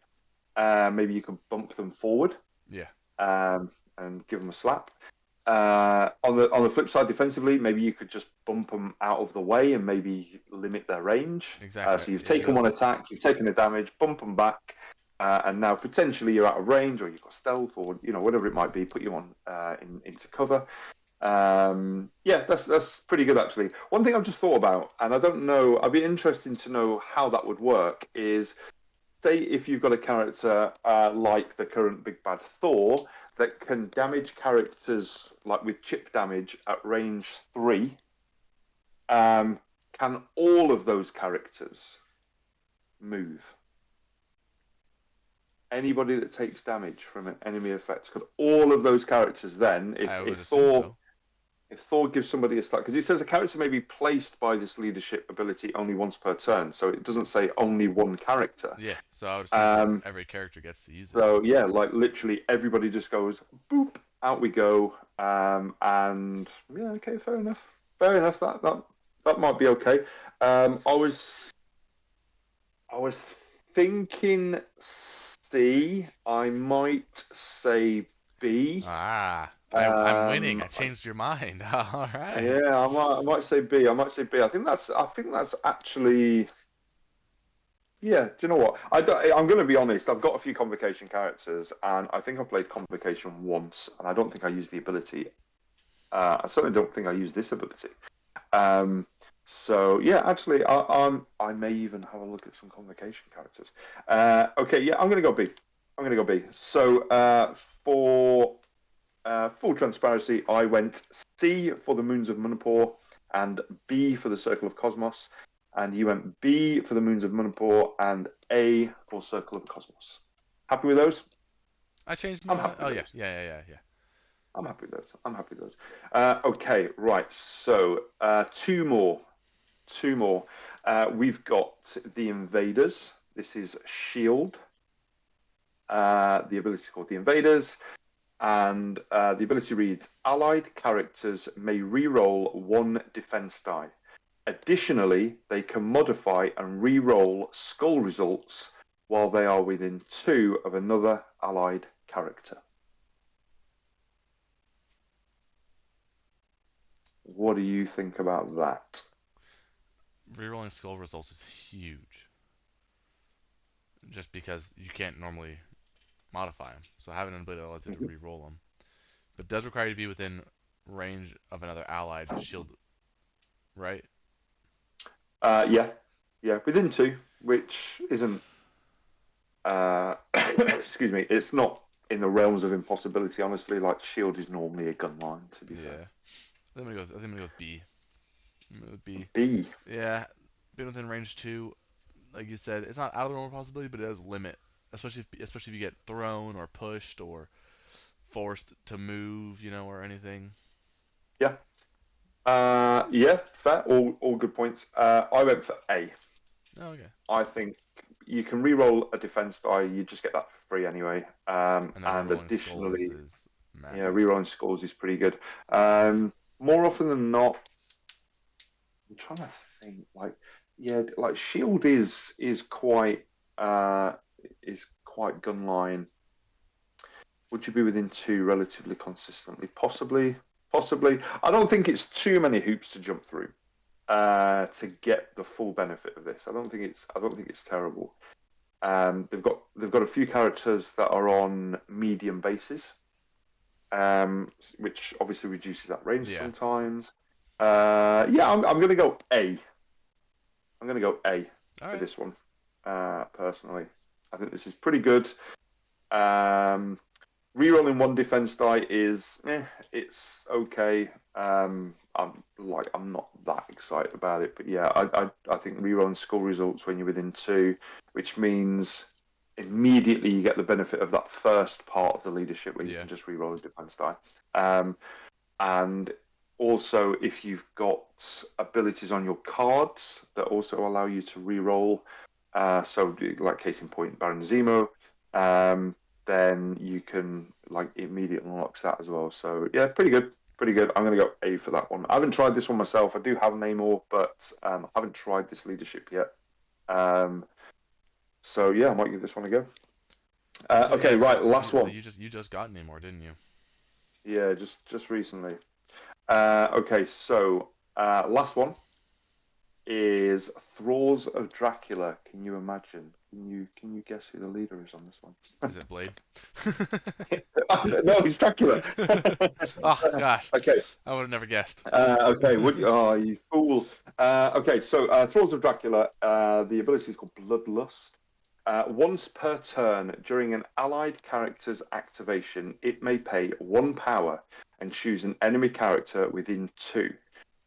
maybe you could bump them forward, Yeah, and give them a slap. On the flip side, defensively, maybe you could just bump them out of the way and maybe limit their range. exactly. So you've Yeah, taken one attack, you've taken the damage, bump them back, and now potentially you're out of range, or you've got stealth, or whatever it might be. Put you on into cover. Yeah, that's pretty good actually. One thing I've just thought about, and I don't know, I'd be interested to know how that would work. Is say if you've got a character like the current Big Bad Thor that can damage characters like with chip damage at range 3, can all of those characters move? Anybody that takes damage from an enemy effect, could all of those characters then, I would if assume Thor so. if Thor gives somebody a slap, because it says a character may be placed by this leadership ability only once per turn, so it doesn't say only one character. Yeah, so I would assume Um, every character gets to use it. so yeah, like literally everybody just goes boop, out we go, and yeah, okay, fair enough, fair enough. That might be okay. I was thinking C. I might say B. Ah, I'm winning. Um, I changed your mind. All right. yeah, I might say B. I might say B. I think that's actually. Yeah, do you know what? I'm going to be honest. I've got a few Convocation characters, and I think I played Convocation once, and I don't think I used the ability. I certainly don't think I used this ability. Um, so yeah, actually, I may even have a look at some Convocation characters. Okay, yeah, I'm going to go B. I'm going to go B. So for full transparency, I went C for the Moons of Manipur and B for the Circle of Cosmos, and you went B for the Moons of Manipur and A for Circle of the Cosmos. Happy with those? I changed I'm my. happy Oh with yeah, those. yeah. I'm happy with those. I'm happy with those. Okay, right. So two more. Two more. We've got the Invaders. This is Shield. The ability is called the Invaders. And the ability reads: Allied characters may re-roll one defense die. Additionally, they can modify and re-roll skull results while they are within 2 of another allied character. What do you think about that? Rerolling skull results is huge, just because you can't normally modify them. So having an ability that allows you to Mhm. re-roll them, but does require you to be within range of another allied shield, right? Yeah, yeah, within 2, which isn't. Excuse me, it's not in the realms of impossibility. Honestly, like shield is normally a gun line. To be fair, Yeah. I think I'm gonna go with B. I'm gonna go with B. B. Yeah, being within range 2, like you said, it's not out of the normal possibility, but it does limit, especially if you get thrown or pushed or forced to move, or anything. Yeah, yeah, fair. All good points. I went for A. Oh, okay. I think you can re-roll a defense die. You just get that for free anyway. And then And rerolling skulls additionally, is yeah, massive. re-rolling scores is pretty good. More often than not, I'm trying to think. Like, yeah, like shield uh is quite gun line. Would you be within 2 relatively consistently? Possibly, possibly. I don't think it's too many hoops to jump through to get the full benefit of this. I don't think it's terrible. They've got a few characters that are on medium bases, which obviously reduces that range Yeah. sometimes. Yeah, I'm going to go A. I'm going to go A All for right. this one. Personally, I think this is pretty good. Um, Rerolling one defense die is, it's okay. I'm not that excited about it, but yeah, I think rerolling skull results when you're within 2, which means immediately you get the benefit of that first part of the leadership where you Yeah. can just reroll a defense die. Um, and Also, if you've got abilities on your cards that also allow you to re-roll, so like case in point, Baron Zemo, then you can like immediately unlocks that as well. So yeah, pretty good, pretty good. I'm gonna go A for that one. I haven't tried this one myself. I do have Namor, but I haven't tried this leadership yet. Um, so yeah, I might give this one a go. So Okay, yeah, right, last so one. you just got Namor, didn't you? Yeah, just recently. Okay, so last one is Thralls of Dracula. Can you imagine? Can you guess who the leader is on this one? Is it Blade? No, it's Dracula. Oh gosh, Okay. I would have never guessed. Okay. Would you? Oh, you fool. Okay. So, Thralls of Dracula. The ability is called Bloodlust. Once per turn during an allied character's activation, it may pay 1 power and choose an enemy character within 2.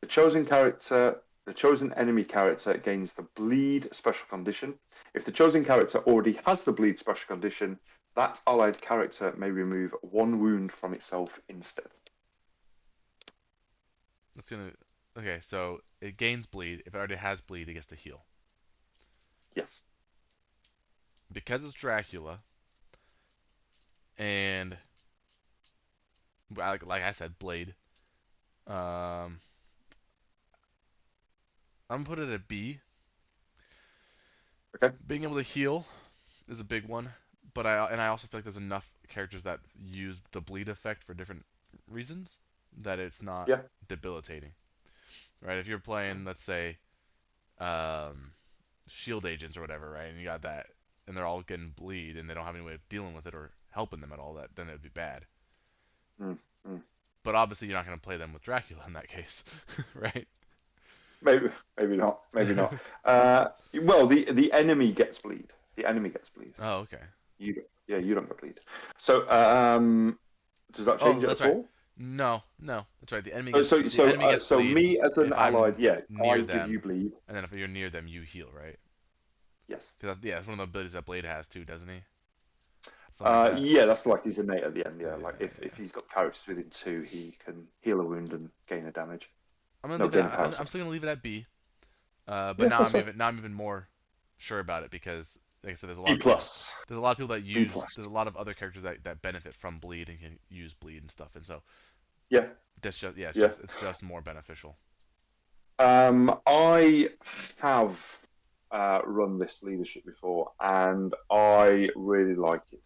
The chosen character, the chosen enemy character gains the bleed special condition. If the chosen character already has the bleed special condition, that allied character may remove 1 wound from itself instead. It's gonna. Okay, so it gains bleed. If it already has bleed, it gets to heal. Yes. Because it's Dracula, and like I said, Blade. Um, I'm gonna put it at B. Okay. Being able to heal is a big one, but I also feel like there's enough characters that use the bleed effect for different reasons that it's not Yeah. debilitating, right? If you're playing, let's say, um, shield agents or whatever, right, and you got that, and they're all getting bleed, and they don't have any way of dealing with it or helping them at all, that then it would be bad. Mm, mm. But obviously, you're not going to play them with Dracula in that case, right? Maybe, maybe not. Maybe not. Well, the enemy gets bleed. The enemy gets bleed. Oh, okay. You don't, yeah, you don't get bleed. So, does that Oh, change it that's at right. all? No, no, that's right. So, so, The so, enemy uh, gets so bleed me as an if allied, I'm yeah, near I give you them, bleed. and then if you're near them, you heal, right? Yes. Because yeah, that's one of the abilities that Blade has too, doesn't he? Something like that. Yeah, that's like his innate at the end. Yeah, Yeah, like if yeah. he's got characters within 2, he can heal a wound and gain a damage. I'm gonna No, leave it. gain a power. I'm Sorry. still gonna leave it at B. But Yeah, now that's fine. I'm even more sure about it because, like I said, B plus. there's a lot of people that B use, plus. there's a lot of other characters that benefit from bleed and can use bleed and stuff, and so Yeah, that's just yeah, yeah. it's just more beneficial. I have run this leadership before, and I really like it.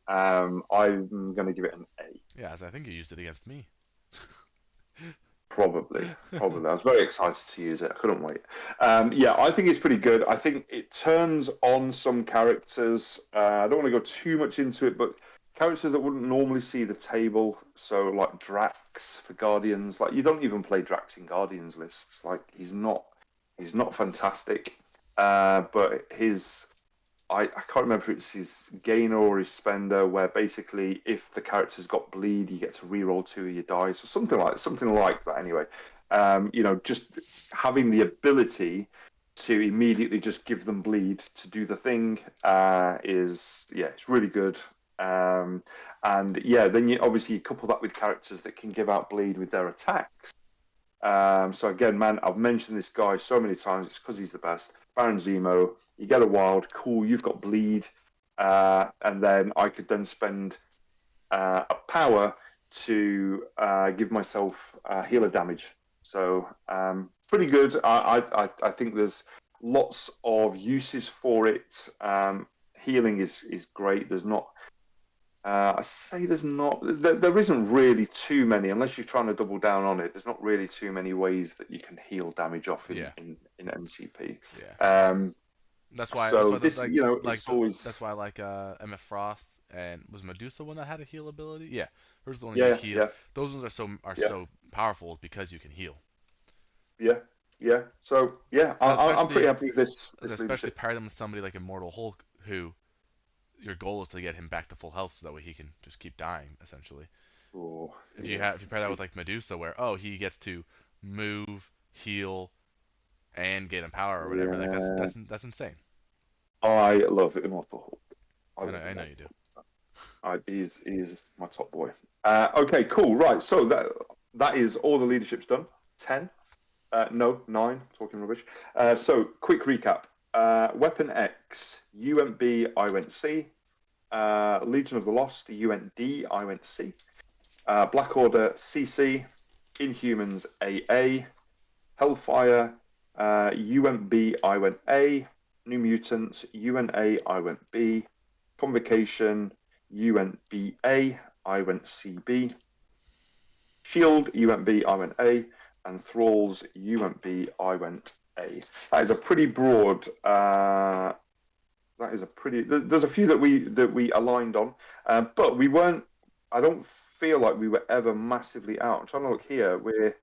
I'm going to give it an A. Yeah, as I think you used it against me. Probably, probably. I was very excited to use it. I couldn't wait. Yeah, I think it's pretty good. I think it turns on some characters. I don't want to go too much into it, but characters that wouldn't normally see the table. So, like Drax for Guardians. Like you don't even play Drax in Guardians lists. Like he's not fantastic. But his I can't remember if it's his gainer or his spender, where basically if the character's got bleed, you get to reroll 2 of your dice, or something like that. Anyway, just having the ability to immediately just give them bleed to do the thing is yeah, it's really good. And yeah, then you obviously couple that with characters that can give out bleed with their attacks. So again, man, I've mentioned this guy so many times. It's because he's the best. Baron Zemo. You get a wild, cool. You've got bleed, and then I could then spend a power to give myself healer damage. So pretty good. I think there's lots of uses for it. Healing is great. There's not I say there's not. There isn't really too many, unless you're trying to double down on it. There's not really too many ways that you can heal damage off in Yeah, in MCP. yeah. Um, That's so why the, this, it's always that's why I like MF Frost, and was Medusa one that had a heal ability? Yeah, hers the one you yeah, heal. yeah, Those ones are yeah, so powerful because you can heal. yeah, yeah. So yeah, And I'm pretty happy with this especially leadership. pair them with somebody like Immortal Hulk, who your goal is to get him back to full health, so that way he can just keep dying. Essentially, Oh yeah, if you pair that with like Medusa, where he gets to move, heal, and gain a power or whatever, like yeah. that's insane. I love Immortal Hulk. I love I know you Immortal do. Hulk. He's my top boy. Okay, cool. Right, so that is all the leadership's done. 10. No, 9. Talking rubbish. So, quick recap. Weapon X, you went B, I went C. Legion of the Lost, you went D, I went C. Black Order, CC. Inhumans, AA. Hellfire, you went B, I went A. New Mutants, you went A, I went B. Convocation, you went BA, I went CB. Shield, you went B, I went A. And Thralls, you went B, I went A. That is a pretty broad. That is a pretty. There's a few that we aligned on, but we weren't. I don't feel like we were ever massively out. I'm trying to look here. We're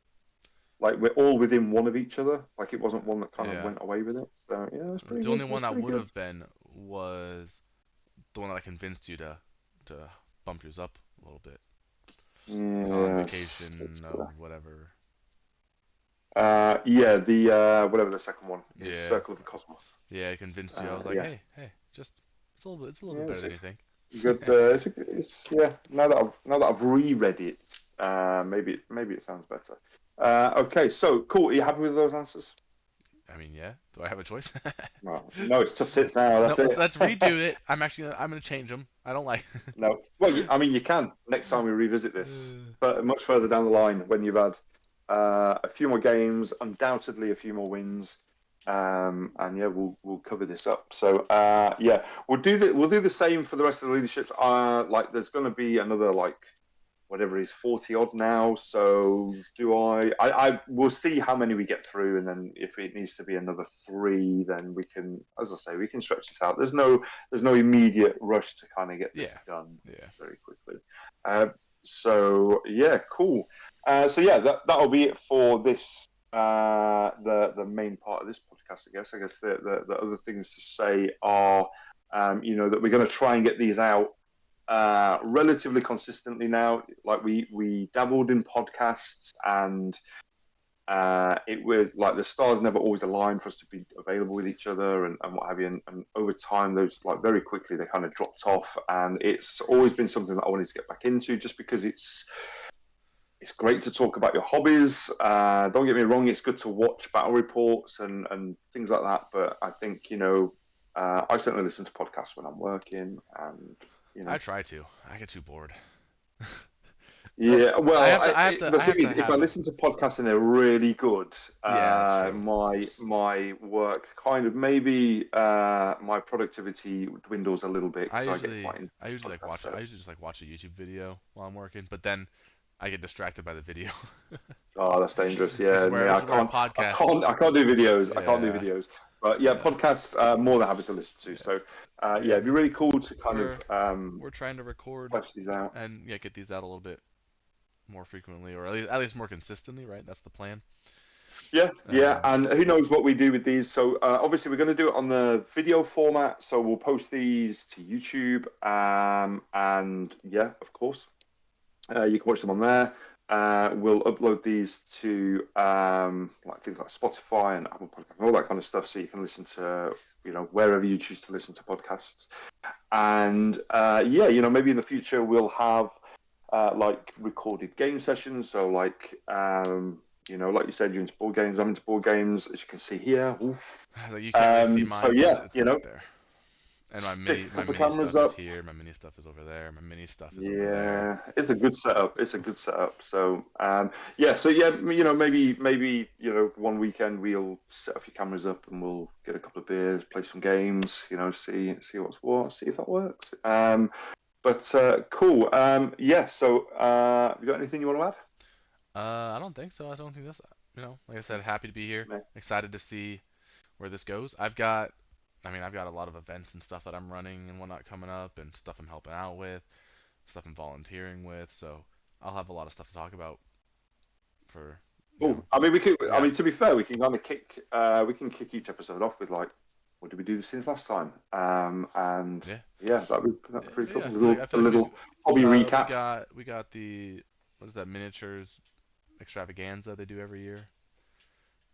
all within one of each other. Like it wasn't one that kind of Yeah. went away with it. So yeah, that's pretty The good. only one That's that pretty would good. have been was the one that I convinced you to bump yours up a little bit. Yes. Convocation of whatever. Yeah, the whatever the second one is, Yeah. Circle of the Cosmos. Yeah, I convinced you. I was like, Yeah, hey, just it's a little yeah, bit better it's than a you think. good. It's yeah. Now that I've reread it, maybe it sounds better. Okay, so cool. Are you happy with those answers? I mean, yeah. Do I have a choice? No, no, it's tough tits now. No, That's it. let's redo it. I'm gonna change them. I don't like. No, well, I mean, you can next time we revisit this, but much further down the line when you've had a few more games, undoubtedly a few more wins, and yeah, we'll cover this up. So yeah, we'll do the same for the rest of the leaderships. Like, there's going to be another like whatever it is 40 odd now. So do I will see how many we get through, and then if it needs to be another 3, then we can, as I say, we can stretch this out. There's no immediate rush to kind of get this Yeah. done Yeah. very quickly. So yeah, cool. So yeah, that'll be it for this. The main part of this podcast, I guess the other things to say are, that we're going to try and get these out relatively consistently now. Like we dabbled in podcasts, and it was like the stars never always aligned for us to be available with each other and what have you. And over time, those like very quickly they kind of dropped off. And it's always been something that I wanted to get back into, just because it's great to talk about your hobbies. Don't get me wrong; it's good to watch battle reports and things like that. But I think I certainly listen to podcasts when I'm working, and I try to. I get too bored. yeah, well, the I thing have is, to if I have a. listen to podcasts and they're really good, Yeah, that's true. my work kind of maybe my productivity dwindles a little bit because I get quite into I usually like podcasts. watch So, I usually just like watch a YouTube video while I'm working, but then I get distracted by the video. oh, that's dangerous. which Yeah, is where no, which is where a podcast. I can't do videos. I can't do Yeah. videos. But yeah, Yeah. podcasts more than happy to listen to. Yeah. So But yeah, yeah, it'd be really cool to kind of we're trying to record flesh these out. and yeah, get these out a little bit more frequently, or at least more consistently, right? That's the plan. Yeah, yeah, Um, and who knows what we do with these. So obviously we're going to do it on the video format. So we'll post these to YouTube, and yeah, of course, you can watch them on there. We'll upload these to like things like Spotify and Apple Podcasts and all that kind of stuff, so you can listen to wherever you choose to listen to podcasts. And yeah, maybe in the future we'll have like recorded game sessions. So like like you said, you're into board games. I'm into board games, as you can see here. Oof. like you can't really see So mine, but yeah, it's back there. And stick a my couple of mini cameras stuff is up. here. My mini stuff is over there. My mini stuff is over there. Yeah, it's a good setup. It's a good setup. So yeah, so yeah, maybe one weekend we'll set a few cameras up and we'll get a couple of beers, play some games. See what's what, see if that works. But cool. Yeah. So you got anything you want to add? I don't think so. I don't think this. Like I said, happy to be here. No. Excited to see where this goes. I've got a lot of events and stuff that I'm running and whatnot coming up, and stuff I'm helping out with, stuff I'm volunteering with. So I'll have a lot of stuff to talk about for, Cool. I mean, we could. I yeah, mean, to be fair, we can kind of kick. We can kick each episode off with like, what did we do since last time? And yeah, yeah, that'd be pretty but yeah. cool. A I feel like we should. little hobby recap. We got the what is that miniatures extravaganza they do every year.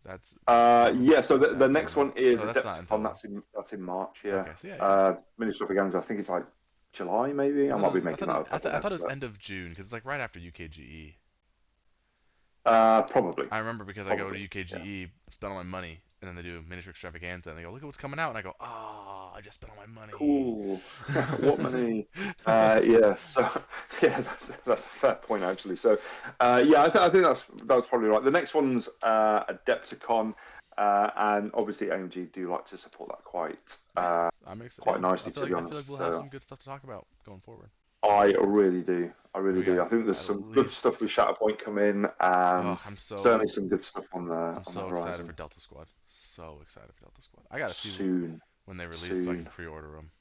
That's Yeah. So got the that next coming up. one is Oh, that's not Adepticon. until. That's in March. Yeah. Okay, so yeah. Minister of Organza. I think it's like July, maybe. I might be making that up. I don't I know. thought it was But end of June because it's like right after UKGE. Probably. I remember because I go to Yeah. UKGE, spend all my money, and then they do miniature extravaganza, and they go, "Look at what's coming out," and I go, "Ah, I just spent all my money." Cool. What money? Yeah. So yeah, that's a fair point actually. So yeah, I think that's probably right. The next one's Adepticon, and obviously AMG do like to support that Yeah, I'm excited. quite Yeah, nicely, to be I feel like honest. we'll have So some good stuff to talk about going forward. I really do. I really We do. got I think there's at some good least. stuff with Shatterpoint coming. Oh, Certainly some good stuff I'm on the so excited for horizon. Delta Squad. So excited for Delta Squad. I gotta see Soon, when they release so I can soon. pre-order them.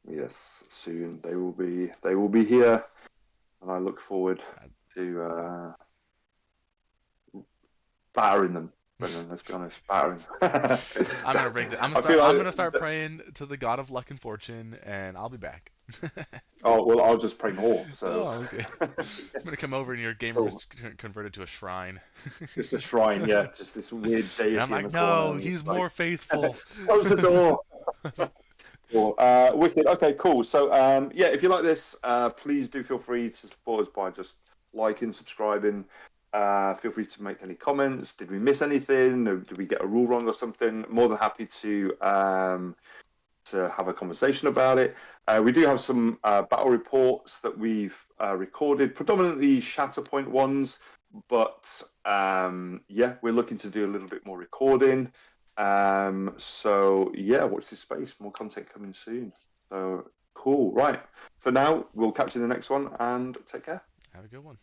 Yes, soon. They will be here, and I look forward to battering them. Brendan, let's be honest, battering. I'm gonna break the. I feel I'm like gonna start praying to the god of luck and fortune, and I'll be back. oh well, I'll just pray more. So Oh, okay. I'm gonna come over and your game room cool. is converted to a shrine. Just a shrine, yeah, just this weird And I'm deity in like, the corner, no, and he's it's like more faithful. close the door. Cool. Wicked. Okay, cool. So, yeah, if you like this, please do feel free to support us by just liking, subscribing. Feel free to make any comments. Did we miss anything? Or did we get a rule wrong or something? More than happy to have a conversation about it. We do have some battle reports that we've recorded, predominantly Shatterpoint ones, but yeah, we're looking to do a little bit more recording. So yeah, watch this space. More content coming soon. So cool. Right. For now, we'll catch you in the next one and take care. Have a good one.